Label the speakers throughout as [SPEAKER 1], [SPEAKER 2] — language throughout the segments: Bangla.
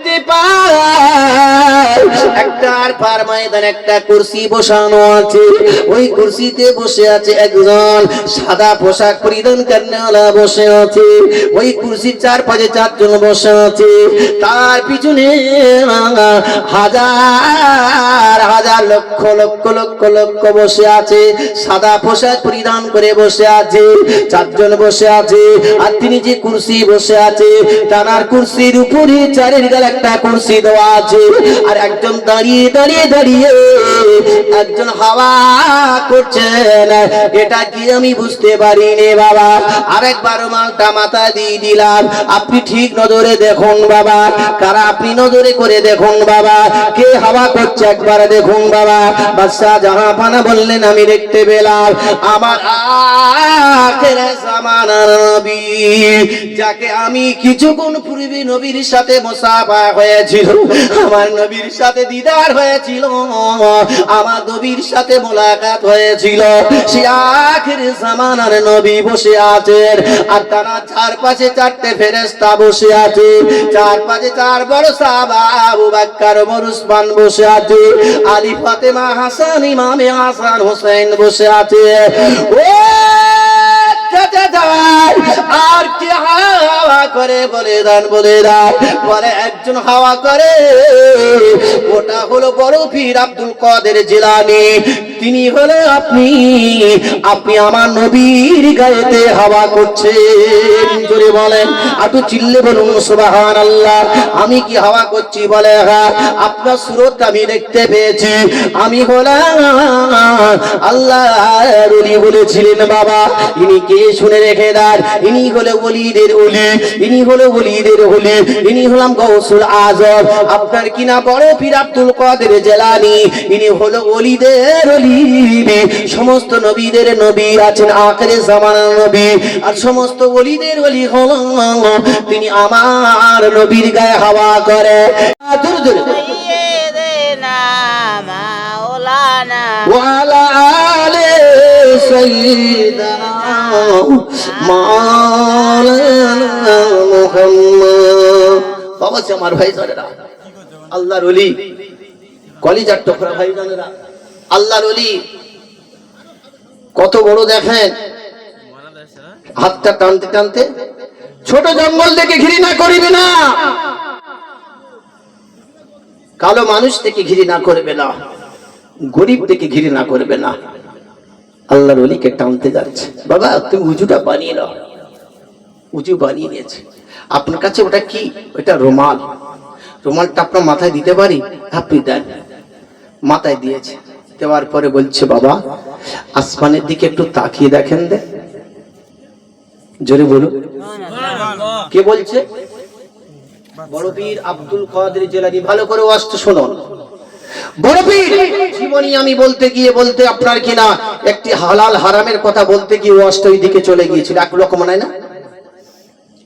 [SPEAKER 1] দেখতে পাই একটার পার ময়দান একটা কুরসি বসানো আছে। ওই কুরসিতে বসে আছে একজন সাদা পোশাক পরিধান করেওয়ালা বসে আছে। ওই কুরসির চারপাশে চারজন বসে আছে। তার পিছনে হাজার হাজার লক্ষ লক্ষ লক্ষ লক্ষ বসে আছে, সাদা পোশাক পরিধান করে বসে আছে। চারজন বসে আছে আর তিনি যে কুরসি বসে আছে তার কুরসির উপরে চারের গাল একটা কুরসি দেওয়া আছে। আর একজন দাঁড়িয়ে দাঁড়িয়ে দাঁড়িয়ে একজন হাওয়া করছেন। এটা কি আমি বুঝতে পারিনি বাবা। আরেকবার মালটা মাথা দিয়ে দিলাম। আপনি ঠিক নজরে দেখুন বাবা, কারা আপনি নজরে করে দেখুন বাবা, কে হাওয়া করছে একবার দেখুন বাবা। বাদশা জাহাপানা বললেন আমি দেখতে পেলাম আমার আখিরের জামানার নবী, যাকে আমি কিছুক্ষণ পূর্বে নবীর সাথে মুসাফা হয়েছিল, আমার নবীর সাথে দিদার হয়েছিল, আমার নবীর সাথে মোলাকাত হয়েছিল। সে আখিরের জামানার নবী বসে আছেন আর তার চারপাশে চারটে ফেরেশতা বসে আছে। চারপাশে চার বড় সাহাবা আবু বকর ওমর উসমান বসে আছে। আলী ফাতেমা হাসান ইমামে হাসান হোসেন বসে আছে। ও আর কি হাওয়া করে বলে দান বলে দান বলে একজন হাওয়া করে, ওটা হলো বড় পীর আব্দুল কাদের জিলানী। তিনি হলে আপনি আমার নবীর গায়েতে হাওয়া করছেন। জোরে বলেন, একটু চিল্লে বলুন সুবহানাল্লাহ। আমি কি হাওয়া করছি বলে হ্যাঁ, আপনার সুরত আমি দেখতে পেয়েছি। আমি হলাম আল্লাহর ওলি বলেছিলেন বাবা। ইনি কে শুনে রেখে দেন, ইনি হলো ওলিদের ওলি, ইনি হলো ওলিদের ওলি, ইনি হলাম গৌসুল আজম। আপনার কিনা বড় পীর আব্দুল কাদের জিলানী, ইনি হলো ওলিদের ওলি। সমস্ত নবীদের নবী আছেন আখিরের জামানার নবী, আর সমস্ত ওলিদের ওলি হলো তিনি আমার নবীর গায়ে হাওয়া করে। জোরে জোরে সাইয়্যিদানা মাওলানা ওয়া আলা আলি সাইয়্যিদানা মাওলানা মুহাম্মদ। বাবা সে আমার ভাই জানেরা, আল্লাহর ওলি, কলিজার টুকরা ভাই জানেরা, আল্লাহর ওলি কত বড় দেখেন। হাতটা টানতে টানতে ছোট জঙ্গল থেকে ঘৃণা করিবে না, কালো মানুষ থেকে ঘৃণা করবে না, গরিব থেকে ঘৃণা করবে না। আল্লাহর ওলিকে টানতে যাচ্ছে। বাবা তুমি উঁচুটা বানিয়ে নাও। উঁচু বানিয়ে নিয়েছে। আপনার কাছে ওটা কি? ওটা রুমাল। রুমালটা আপনার মাথায় দিতে পারি? আপনি দেন। মাথায় দিয়েছে। দেওয়ার পরে বলছে বাবা আসমানের দিকে একটু তাকিয়ে দেখেন। দে জোরে বলুন। কে বলছে? বড় পীর আব্দুল কাদের জিলানী। ভালো করে ওয়াজটা শুনুন। বড় পীর জীবনী আমি বলতে গিয়ে বলতে আপনার কিনা একটি হালাল হারামের কথা বলতে গিয়ে ওয়াজটা ওই দিকে চলে গিয়েছিল। এক লোকমা নাই না,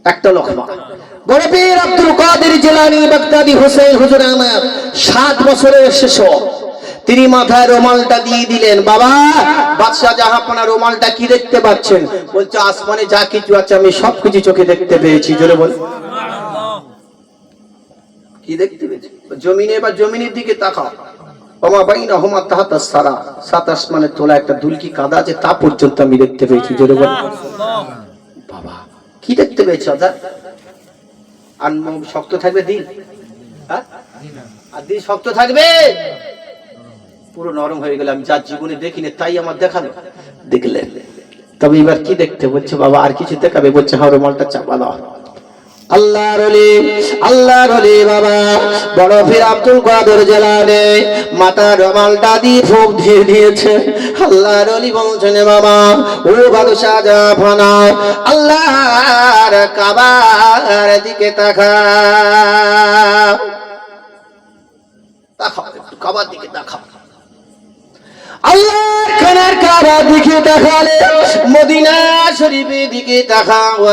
[SPEAKER 1] একটা লোকমা। বড় পীর আব্দুল কাদের জিলানী বাগদাদি হোসেন হুজুর আমার 7 বছরের শিশু, তিনি মাথায় রুমালটা দিয়ে দিলেন। বাবা বাদশাহ জাহাপনা রুমালটা কি দেখতে পাচ্ছেন? বলছে আসমানে যা কিছু আছে আমি সবকিছু চোখে দেখতে পেয়েছি। জোরে বল। কি দেখতে পেয়েছি? জমিনে বা জমিনের দিকে তাকাও। ওমা বাইনাহুমা তাহতাস সারা, 7 আসমানের তোলা একটা দুলকি কাদা আছে তা পর্যন্ত আমি দেখতে পেয়েছি। জোরে বল। বাবা কি দেখতে পেয়েছ? আর শক্ত থাকবে দিল, হ্যাঁ আর দিল শক্ত থাকবে, পুরো নরম হয়ে গেল। আমি যা জীবনে দেখিনি তাই আমার দেখালো। দেখলেন? তবে এবার কি দেখতে? বলছে বাবা আর কিছু দেখাবে? বলছে হ্যাঁ রুমালটা চাপা দাও। আল্লাহর ওলি, আল্লাহর ওলি বাবা বড় পীর আব্দুল কাদের জিলানী মাথা রুমালটা দিয়ে ফুঁক দিয়ে দিয়েছে। আল্লাহর ওলি বলছেন বাবা ও বাদশা জাহাপনা আল্লাহর কাবার দিকে তাকাও। তাকাও একটু কাবার দিকে তাকাও। আল্লাহর খানার কাবা দিকে তাকালে মদিনা শরীফের দিকে তাকাও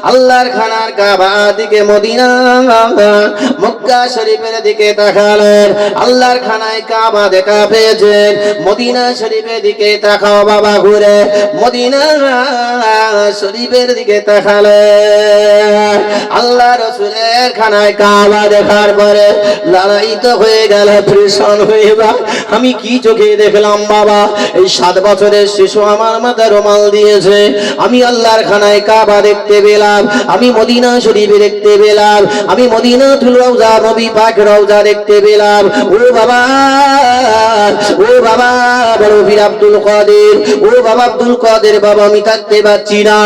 [SPEAKER 1] আল্লাহর খানার কাবা দিকে মদিনা মক্কা শরীফের দিকে তাকালেন আল্লাহর খানায় কাবা দেখা পেয়েছেন মদিনা শরীফের দিকে তাকাও বাবা ঘুরে মদিনা শরীফের দিকে তাকালেন আল্লাহ রাসূলের খানায় কাবা দেখার পরে লালায়িত হয়ে গেল পরেশান হয়ে বা আমি কি চোখে দেখলাম বাবা এই 7 বছরের শিশু আমার মাথায় রুমাল দিয়েছে আমি আল্লাহর খানায় কাবা দেখতে পেলাম আমি মদিনা শরীফ দেখতে পেলাম আমি মদিনাতুল রওজা নবী পাক রওজা দেখতে পেলাম ও বাবা বড় পীর আব্দুল কাদের ও বাবা আব্দুল কাদের বাবা আমি থাকতে পারছি না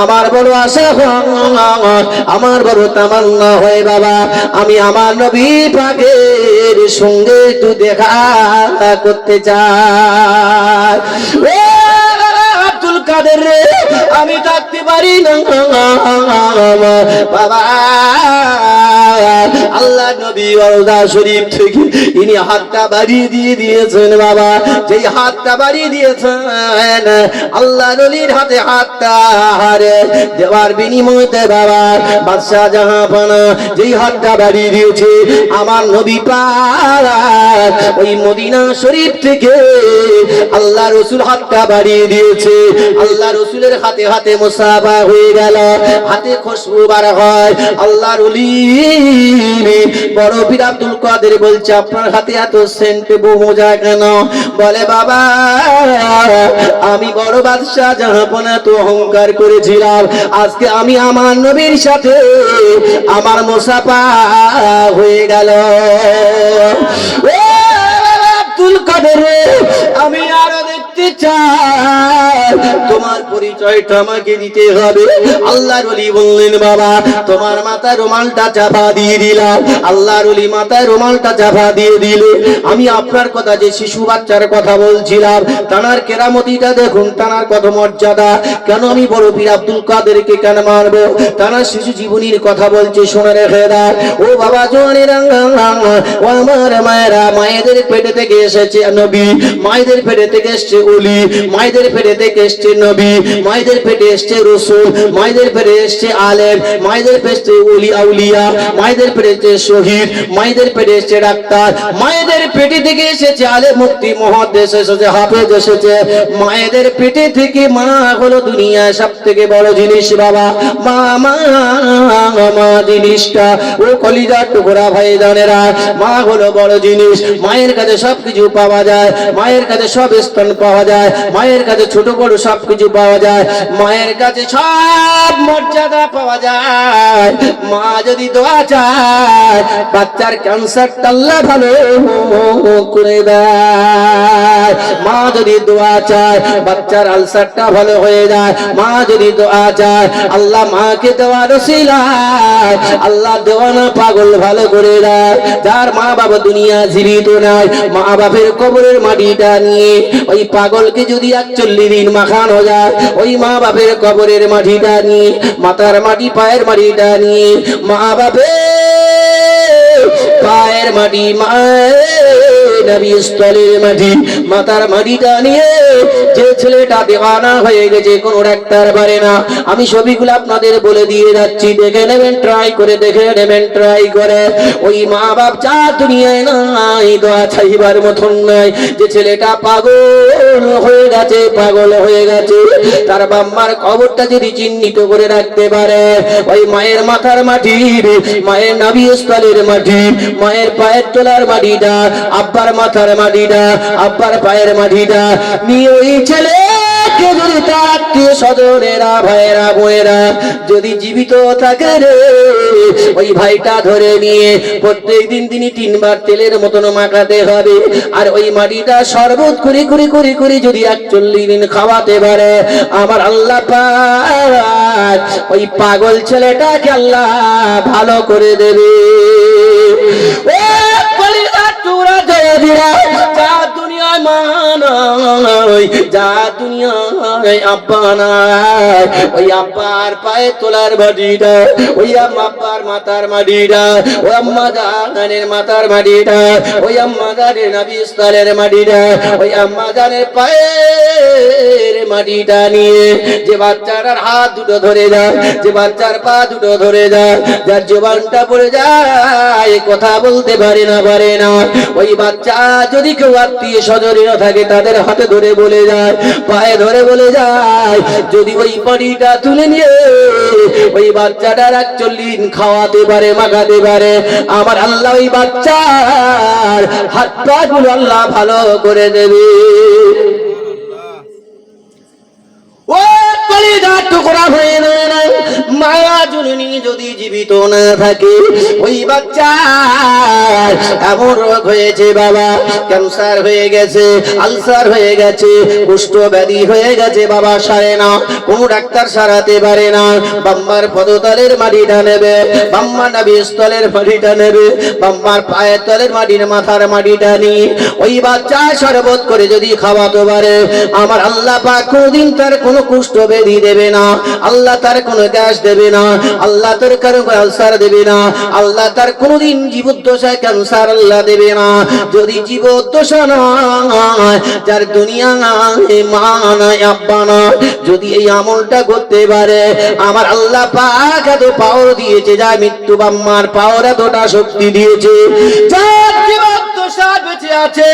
[SPEAKER 1] আমার বড় আশা আমার বড় তামান্না হয় বাবা আমি আমার নবী পাকের সঙ্গে একটু দেখা করতে চাই আব্দুল কাদের রে আমি থাকতে পারি না বাবা আল্লাহ নবী রওজা শরীফ থেকে ইনি হাতটা বাড়িয়ে দিয়ে দিয়েছেন বাবা যেই হাতটা বাড়িয়ে দিয়েছেন আল্লাহ নবীর হাতে হাতটা দেওয়ার বিনিময়ে বাবা বাদশা জাহাপানা যেই হাতটা বাড়িয়ে দিয়েছে আমার নবী পাক ওই মদিনা শরীফ থেকে আল্লাহ রাসূল হাতটা বাড়িয়ে দিয়েছে আল্লাহ রাসূলের হাতে হাতে মুসাফা হয়ে গেল হাতে খুশবু বার হয় আল্লাহর ওলি বড় পীর আব্দুল কাদের বলছে আপনার হাতে এত সেন্ট মজা কেন বলে বাবা আমি বড় বাদশা জাহাপনা তো অহংকার করেছিলাম আজকে আমি আমার নবীর সাথে আমার মুসাফা হয়ে গেল আব্দুল কাদের আমি আরো দেখতে চাই তোমার পরিচয়টা আমাকে দিতে হবে আল্লাহর ওলি বললেন বাবা তোমার মাথায় রুমালটা চাপা দিয়ে দিলাম আল্লাহর ওলি মাথায় রুমালটা চাপা দিয়ে দিলে আমি আপনার কথা যে শিশু বাচ্চার কথা বলছিলাম তানার কেরামতিটা দেখুন তানার কত মর্যাদা কেন আমি বড় পীর আব্দুল কাদেরকে কেন মারবো তানার শিশু জীবনীর কথা বলছে শুনে রেখে দাও ও বাবা জোয়ানেরা ও আমার মায়েরা মায়েদের পেটে থেকে এসেছে নবী মায়েদের পেটে থেকে এসেছে ওলি মায়েদের পেটে থেকে এসেছে নবী মায়েদের পেটে এসেছে রাসূল মায়েদের পেটে এসেছে আলেম মায়েদের পেটে ওলি আউলিয়া মায়েদের পেটে এসেছে শহীদ মায়েদের পেটে এসেছে ডাক্তার মায়েদের পেটে থেকে এসেছে আলেম মুফতি মুহাদ্দিস এসেছে হাফেজ এসেছে মায়েদের পেটে থেকে মা হলো দুনিয়ার সবথেকে বড় জিনিস বাবা মা মা মা জিনিসটা ও কলিজার টুকরা ভাই জানেরা মা হলো বড় জিনিস মায়ের কাছে সবকিছু পাওয়া যায় মায়ের কাছে সব স্তন পাওয়া যায় মায়ের কাছে ছোট বড় সবকিছু পাওয়া যায় মায়ের কাছে সব মর্যাদা পাওয়া যায় মা যদি দোয়া চায় বাচ্চার ক্যান্সারটা আল্লাহ ভালো করে দেয় মা যদি দোয়া চায় বাচ্চার আলসারটা ভালো হয়ে যায় মা যদি দোয়া চায় আল্লাহ মাকে দেওয়ার ওসিলায় আল্লাহ দেওয়ানা পাগল ভালো করে দেয় যার মা বাবা দুনিয়া জীবিত নাই মা বাপের কবরের মাটিটা নিয়ে ওই পাগলকে যদি 41 দিন মাখানো যায় ওই মা বাপের কবরের মাটিটা নিয়ে মাথার মাটি পায়ের মাটিটা নিয়ে মা বাপের পায়ের মাটি নবী স্থলের মাটি মাথার মাটিটা নিয়ে যে ছেলেটা দেওয়ানা হয়ে গেছে কোন ডাক্তার পারে না আমি ছবিগুলো আপনাদের বলে দিয়ে যাচ্ছি দেখে নেবেন ট্রাই করে দেখে নেবেন ট্রাই করে ওই মা বাপ যা দুনিয়ায় নাই দোয়া চাইবার মতন নাই যে ছেলেটা পাগল হয়ে গেছে তার বাম্মার কবরটা যদি চিহ্নিত করে রাখতে পারে ওই মায়ের মাথার মাটি মায়ের নবী স্থলের মাটি মায়ের পায়ের তোলার মাটিটা আব্বার মাথার মাটিটা আব্বার পায়ের মাটিটা নিয়ে ওই ছেলে যদি তার আত্মীয় স্বজনেরা ভাইয়েরা বোনেরা যদি জীবিত থাকে রে ওই ভাইটা ধরে নিয়ে প্রত্যেক দিন তিনি 3 বার তেলের মতন মাখাতে হবে আর ওই মাটিটা শরবত করে যদি 41 দিন খাওয়াতে পারে আমার আল্লাহ পাক ওই পাগল ছেলেটাকে আল্লাহ ভালো করে দেবে ও কলিজা টুকরা জয় দিরা যা দুনিয়ায় মানয় যা দুনিয়ায় নাই, আব্বা নাই, ওই আব্বার পায়ে তোলার মাটিটা, ওই আব্বার মাথার মাটিটা, ওই আম্মা জানের মাথার মাটিটা, ওই আম্মা জানের নবীস্থলের মাটিটা, ওই আম্মা জানের পায়ের মাটিটা নিয়ে যে বাচ্চাটার হাত দুটো ধরে যায়, যে বাচ্চার পা দুটো ধরে যায়, যার জবানটা পড়ে যায়, কথা বলতে পারে না, ওই বাচ্চা যদি কেউ আত্মীয় স্বজনীয় থাকে তাদের হাতে ধরে বলে যায়, পায়ে ধরে বলে যায়, যদি ওই পানিটা তুলে নিয়ে ওই বাচ্চাটার 41 দিন খাওয়াতে পারে, মাখাতে পারে, আমার আল্লাহ ওই বাচ্চার হাত পা গুলো আল্লাহ ভালো করে দেবে। ও কলিজার টুকরা হয়ে না, মায়া জননী যদি জীবিত না থাকে, ওই বাচ্চা এমন রোগ হয়েছে বাবা, ক্যান্সার হয়ে গেছে, আলসার হয়ে গেছে, কুষ্ঠ ব্যাধি হয়ে গেছে বাবা, সারে না, কোন ডাক্তার সারাতে পারে না, বাম্মার পদতলের মাটিটা নেবে, বাম্মা নবীর স্থলের মাটিটা নেবে, বাম্মার পায়ের তলের মাটির মাথার মাটিটা নিয়ে ওই বাচ্চা শরবত করে যদি খাওয়াতে পারে, আমার আল্লাহ পাক কোনদিন তার কোনো কুষ্ঠ ব্যাধি দেবে না, আল্লাহ তার কোনো গ্যাস দেবে না, আল্লাহ তার কারো আলসার দেবে না, আল্লাহ তার কোনদিন জীবদ্দশায় ক্যান্সার আল্লাহ দেবে না। যদি জীবদ্দশা নয়, যার দুনিয়ায় মা নাই, আব্বা না, যদি এই আমলটা করতে পারে, আমার আল্লাহ পাক এত পাওয়ার দিয়েছে, যা মৃত্যু বাম্মার পাওয়ার এতটা শক্তি দিয়েছে, যার জীবদ্দশা বেঁচে আছে,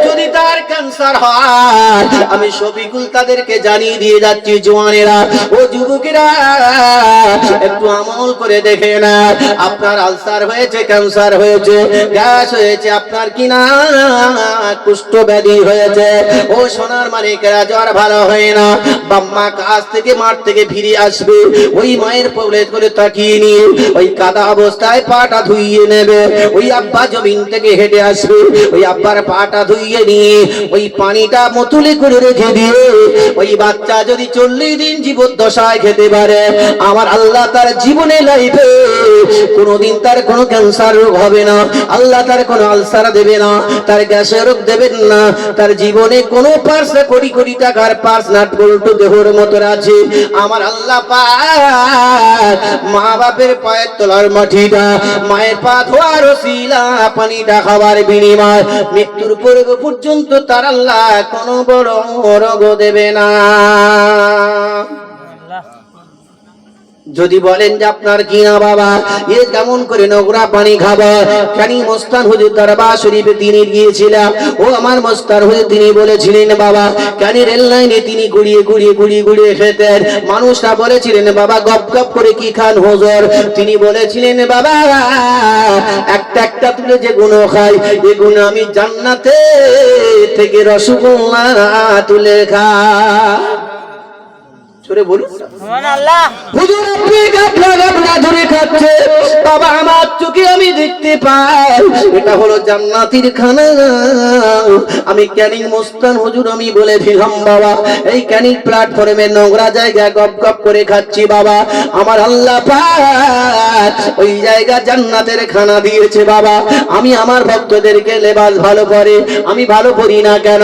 [SPEAKER 1] যদি তার ক্যান্সার হয়, আমি শফিকুল তাদেরকে জানিয়ে দিয়ে যাচ্ছি, জওয়ানেরা ও যুবকেরা, একটু আমল করে দেখে না, আপনার আলসার হয়েছে, ক্যান্সার হয়েছে, গ্যাস হয়েছে, আপনার কিনা কুষ্ঠ ব্যাধি হয়েছে, ও সোনার মালিকেরা, জ্বর ভালো হয় না, বাম্মা কাজ থেকে মাঠ থেকে ফিরে আসবে, ওই মায়ের কোলে করে তাকিয়ে নিয়ে ওই কাদা অবস্থায় পাটা ধুইয়ে নেবে, ওই আব্বা জমিন থেকে হেঁটে আসবে, ওই আব্বার পাটা ধুইয়ে নিয়ে ওই পানিটা বোতলে করে রেখে দিয়ে ওই বাচ্চা যদি 40 দিন জীবদ্দশায় খেতে পারে, আমার আল্লাহ তার জীবনে লাইফে কোনোদিন তার কোনো ক্যান্সার রোগ হবে না, আল্লাহ তার কোনো আলসার দেবে না, তার গ্যাসের রোগ দেবেন না, তার জীবনে কোনো পার্সে কোটি কোটি টাকার পার্স নাট বল্টু দেহর মতো আছে, আমার আল্লাহ পাক মা বাপের পায়ের তলার মাটিটা, মায়ের পা ধোয়ার ওসিলা পানিটা খাবার বিনিময় মৃত্যুর পূর্ব পর্যন্ত তার আল্লাহ কোনো বড় রোগ দেবে না। যদি বলেন যে আপনার কি না বাবা, এ কেমন করে নোংরা পানি খাবো, কানি মস্তান হুজুর দরবার শরীফে তিনি গিয়েছিলাম, ও আমার মস্তান হুজুর তিনি বলেছিলেন বাবা, কানি রেল লাইনে তিনি গুড়িয়ে খেতেন, মানুষরা বলেছিলেন বাবা গপ গপ করে কি খান হুজুর, তিনি বলেছিলেন বাবা একটা তুলে যে গুণ খাই, এ গুণ আমি জান্নাতে থেকে রসগোল্লা তুলে খাই। চলে বলুন সুবহানাল্লাহ। হুজুর আপনি গাবলা ধরে খাচ্ছে, বাবা আমার চোখে আমি দেখতে পাই, এটা হলো জান্নাতের খানা। আমি ক্যানিং মস্তান হুজুর আমি বলে দিলাম বাবা, এই ক্যানিং প্ল্যাটফর্মে নোংরা জায়গা গপ গপ করে খাচ্ছি বাবা, আমার আল্লাহ পাক ওই জায়গা জান্নাতের খানা দিয়েছে বাবা। আমি আমার ভক্তদেরকে লেবাস ভালো করে, আমি ভালো পরি না কেন,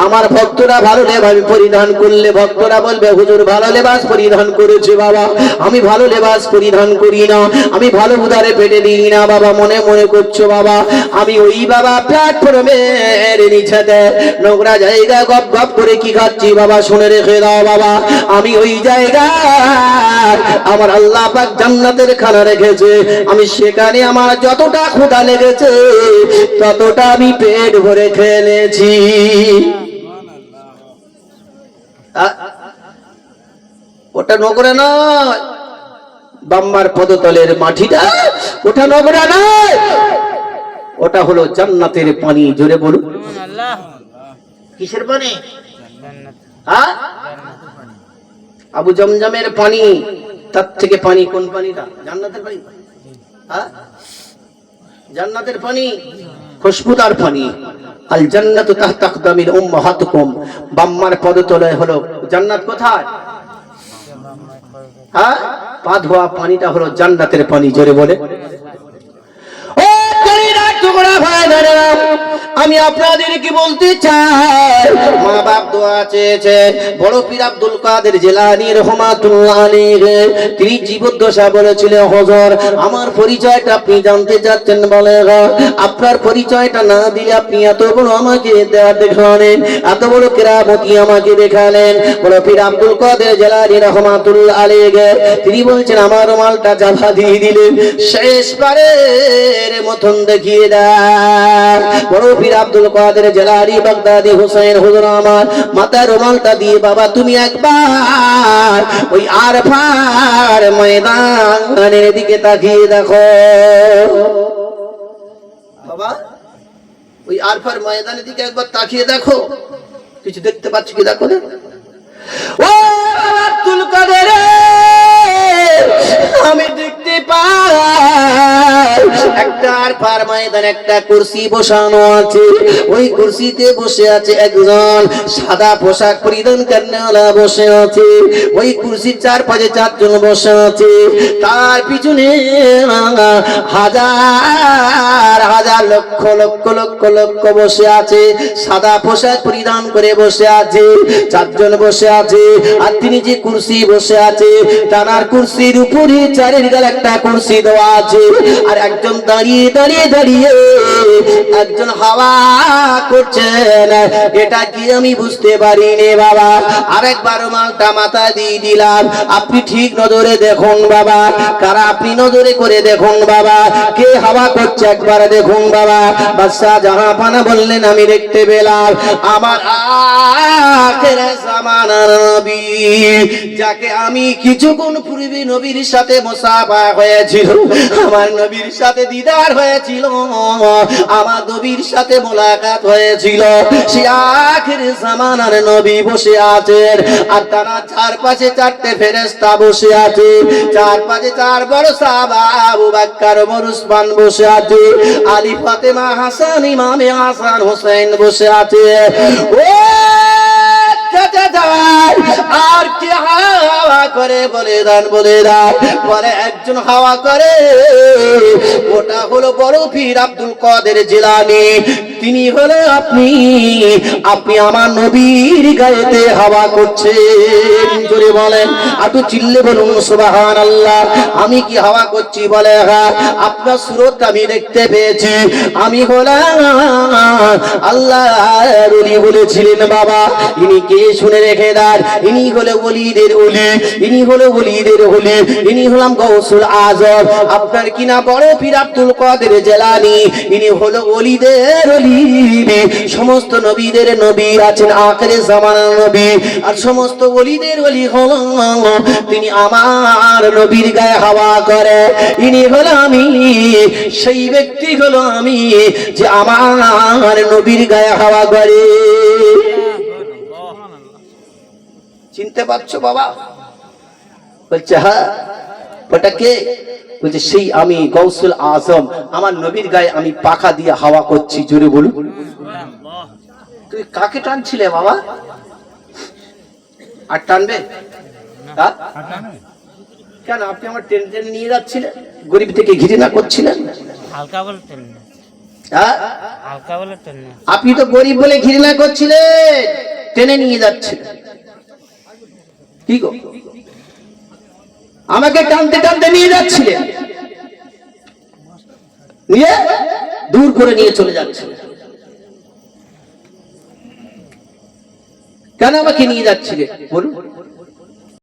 [SPEAKER 1] আমার ভক্তরা ভালো লেবাস পরিধান করলে ভক্তরা বলবে হুজুর ভালো লেবাস পরিধান করেছে বাবা, আমি ভালো লেবাস পরিধান করি না, আমি ভালো উদারে পেটে দিই না বাবা, মনে মনে করছো বাবা, আমি ওই বাবা প্ল্যাটফর্মের নিচেতে নোংরা জায়গা গপ গপ করে কি খাচ্ছি বাবা, শুনে রেখে দাও বাবা, আমি ওই জায়গা আমার আল্লাহ পাক জান্নাতের খানা রেখেছে, আমি সেখানে আমার যতটা ক্ষুধা লেগেছে ততটা আমি পেট ভরে খেয়েছি। ওটা নোংরা নয়, বাম্মার পদতলের মাটিটা ওটা নোংরা নয়, ওটা হলো জান্নাতের পানি। জোরে বলুন সুবহানাল্লাহ। কিসের পানি? হ্যাঁ, আবু জমজমের পানি, তার থেকে পানি কোন পানিটা? জান্নাতের পানি। হ্যাঁ, জান্নাতের পানি খুশবুদার পানি। আল জান্নাতু তাহতা আকদামিল উম্মাহাতুকুম, বাম্মার পদতলে হলো জান্নাত। কোথায়? হ্যাঁ, পা ধোয়া পানিটা হলো জান্নাতের পানি। জোরে বলে ও কলিজার টুকরা ভাইরা, আমি আপনাদেরকে বলতে চাই, মা বাপ দোয়া চেয়েছে বড় পীর আব্দুল কাদের জিলানী রহমাতুল্লাহ আলাইহি, তিনি জীবদ্দশা বলেছিলেন, হুজুর আমার পরিচয়টা আপনি জানতে চাচ্ছেন, বলে আপনার পরিচয়টা না দিলে আপনি এত বড় আমাকে দেখালেন, এত বড় কেরামতি আমাকে দেখালেন। বড় পীর আব্দুল কাদের জিলানী রহমাতুল্লাহ আলাইহি তিনি বলছেন, আমার রুমালটা জাভা দিয়ে দিলেন, শেষবারের মতন দেখিয়ে দেয়। বড় পীর আব্দুল কাদের জিলানী বাগদাদি হুসাইন হুজুর আমার মাথায় রুমালটা দিয়ে, বাবা তুমি একবার ওই আরফার ময়দানের দিকে তাকিয়ে দেখো, বাবা ওই আরফার ময়দানের দিকে একবার তাকিয়ে দেখো, কিছু দেখতে পাচ্ছ কি? দেখো না ও আব্দুল কাদের, আমি দেখতে পাই একটা আরফার ময়দানে একটা কুরসি বসানো আছে, ওই কুরসিতে বসে আছে একজন সাদা পোশাক পরিধান করেওয়ালা বসে আছে, ওই কুরসির চারপাশে চারজন বসে আছে, তার পিছনে হাজার হাজার লক্ষ লক্ষ লক্ষ লক্ষ বসে আছে, সাদা পোশাক পরিধান করে বসে আছে, চারজন বসে আছে। আর তিনি যে কুরসি বসে আছে, টানার কুরসির উপরে চারের গাল একটা কুরসি দেওয়া আছে, আর একজন দাঁড়িয়ে দাঁড়িয়ে দাঁড়িয়ে একজন হাওয়া করছেন, এটা কি আমি বুঝতে পারিনি বাবা। আরেকবার রুমালটা মাথা দিয়ে দিলাম, আপনি ঠিক নজরে দেখুন বাবা, কারা আপনি নজরে করে দেখুন বাবা, কে হাওয়া করছে একবার দেখুন বাবা। বাদশাহ জাহাপানা বললেন, আমি দেখতে পেলাম আমার আখিরের জামানার নবী, যাকে আমি কিছুক্ষণ পূর্বে নবীর সাথে মুসাফা হয়েছিল, আমার নবীর সাথে দিদার হয়েছিল, আমার নবীর সাথে মোলাকাত হয়েছিল, সে আখিরের জামানার নবী বসে আছেন। আর তারা চারপাশে চারটে ফেরেশতা বসে আছে, চারপাশে চার বড় সাহাবা আবু বকর ওমর উসমান বসে আছে, আলী ফাতেমা হাসান ইমামে হাসান হোসেন বসে আছে। ও আর কি হাওয়া করে বলে দান, বলে দান পরে একজন হাওয়া করে, ওটা হলো বড় পীর আব্দুল কাদের জিলানী। তিনি হলো আপনি, আপনি আমার নবীর গায়েতে হাওয়া করছেন, জোরে বলেন, একটু চিল্লে বলুন সুবহানাল্লাহ। আমি কি হাওয়া করছি? বলে হ্যাঁ, আপনার সুরত আমি দেখতে পেয়েছি, আমি হলাম আল্লাহর ওলি বলেছিলেন বাবা। ইনি কে শুনে রেখে দেন, ইনি হলো ওলিদের ওলি, ইনি হলো ওলিদের ওলি, ইনি হলাম গৌসুল আজম। আপনার কিনা বড় পীর আব্দুল কাদের জিলানী, ইনি হলো ওলিদের ওলি। সমস্ত নবীদের নবী আছেন, আখিরে জামানার নবী, আর সমস্ত ওলিদের ওলি হলো তিনি আমার নবীর গায়ে হাওয়া করে। ইনি হলো আমি, সেই ব্যক্তি হলো আমি যে আমার নবীর গায়ে হাওয়া করে। চিনতে পারছো বাবা? বলছে হ্যাঁ। ওটা কে? বলছে সেই আমি গৌসুল আজম, আমার নবীর গায়ে আমি পাখা দিয়ে হাওয়া করছি, জোরে বলুন। তুই কাকে টানছিলে বাবা? আর টানবে কেন? আপনি আমার টেনে টেনে নিয়ে যাচ্ছিলেন, গরিব থেকে ঘৃণা করছিলেন,
[SPEAKER 2] হালকা বলে টেনে, হালকা বলে টেনে।
[SPEAKER 1] আপনি তো গরিব বলে ঘৃণা করছিলেন, টেনে নিয়ে যাচ্ছিলেন। কি গো, আমাকে টানতে টানতে নিয়ে যাচ্ছিলেন, নিয়ে দূর করে নিয়ে চলে যাচ্ছিলেন। কেন আমাকে নিয়ে যাচ্ছিলেন বলুন?